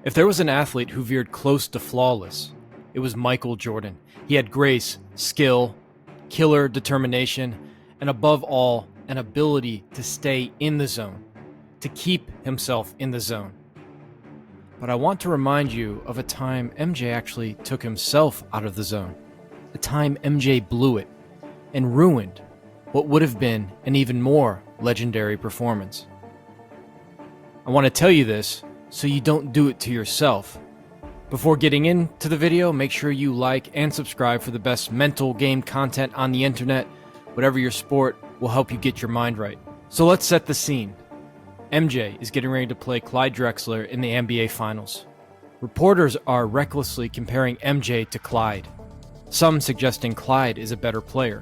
If there was an athlete who veered close to flawless, it was Michael Jordan. He had grace, skill, killer determination, and above all, an ability to stay in the zone, to keep himself in the zone. But I want to remind you of a time MJ actually took himself out of the zone, a time MJ blew it and ruined what would have been an even more legendary performance. I want to tell you this so you don't do it to yourself. Before getting into the video, make sure you like and subscribe for the best mental game content on the internet. Whatever your sport will help you get your mind right. So let's set the scene. MJ is getting ready to play Clyde Drexler in the NBA Finals. Reporters are recklessly comparing MJ to Clyde, some suggesting Clyde is a better player.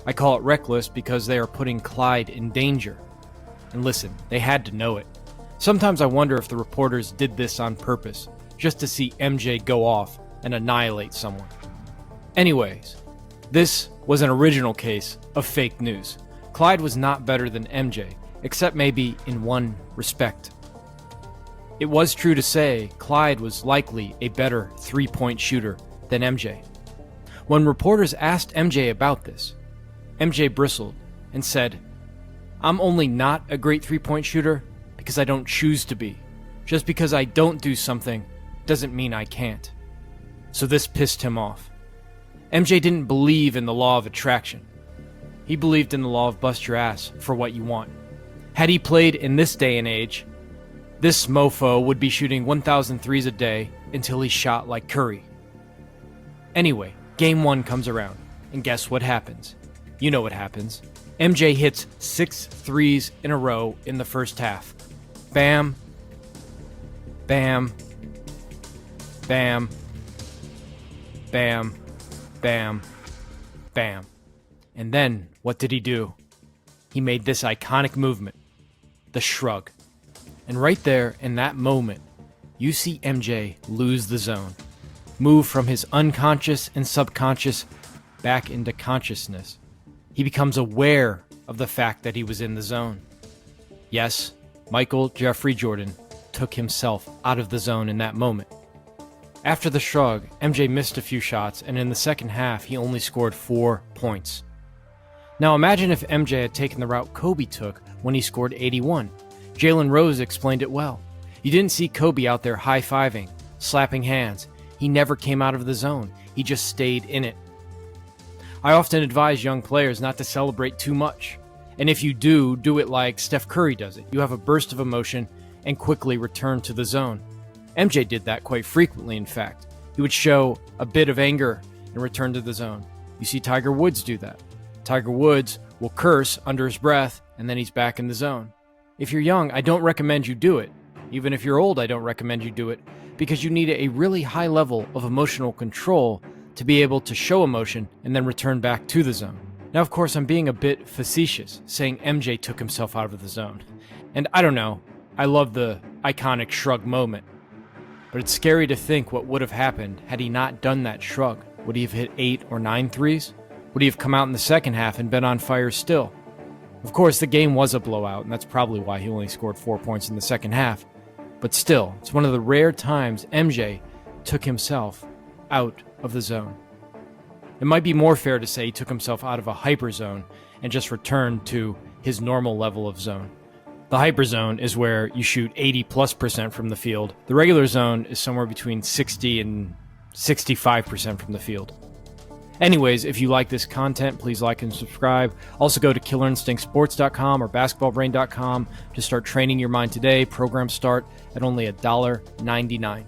I call it reckless because they are putting Clyde in danger. And listen, they had to know it. Sometimes I wonder if the reporters did this on purpose, just to see MJ go off and annihilate someone. Anyways, this was an original case of fake news. Clyde was not better than MJ, except maybe in one respect. It was true to say Clyde was likely a better three-point shooter than MJ. When reporters asked MJ about this, MJ bristled and said, "I'm only not a great three-point shooter because I don't choose to be. Just because I don't do something doesn't mean I can't." So this pissed him off. MJ didn't believe in the law of attraction. He believed in the law of bust your ass for what you want. Had he played in this day and age, this mofo would be shooting 1,000 threes a day until he shot like Curry. Anyway, game 1 comes around, and guess what happens? You know what happens. MJ hits 6 threes in a row in the first half. Bam, bam, bam, bam, bam, bam. And then, what did he do? He made this iconic movement, the shrug. And right there, in that moment, you see MJ lose the zone, move from his unconscious and subconscious back into consciousness. He becomes aware of the fact that he was in the zone. Yes, Michael Jeffrey Jordan took himself out of the zone in that moment. After the shrug, MJ missed a few shots, and in the second half, he only scored 4 points. Now imagine if MJ had taken the route Kobe took when he scored 81. Jalen Rose explained it well. You didn't see Kobe out there high-fiving, slapping hands. He never came out of the zone. He just stayed in it. I often advise young players not to celebrate too much. And if you do it like Steph Curry does it. You have a burst of emotion and quickly return to the zone. MJ did that quite frequently, in fact. He would show a bit of anger and return to the zone. You see Tiger Woods do that. Tiger Woods will curse under his breath, and then he's back in the zone. If you're young, I don't recommend you do it. Even if you're old, I don't recommend you do it, because you need a really high level of emotional control to be able to show emotion and then return back to the zone. Now, of course, I'm being a bit facetious, saying MJ took himself out of the zone. And I don't know, I love the iconic shrug moment. But it's scary to think what would have happened had he not done that shrug. Would he have hit 8 or 9 threes? Would he have come out in the second half and been on fire still? Of course, the game was a blowout, and that's probably why he only scored 4 points in the second half. But still, it's one of the rare times MJ took himself out of the zone. It might be more fair to say he took himself out of a hyper zone and just returned to his normal level of zone. The hyper zone is where you shoot 80+% from the field. The regular zone is somewhere between 60 and 65% from the field. Anyways, if you like this content, please like and subscribe. Also go to killerinstinctsports.com or basketballbrain.com to start training your mind today. Programs start at only $1.99.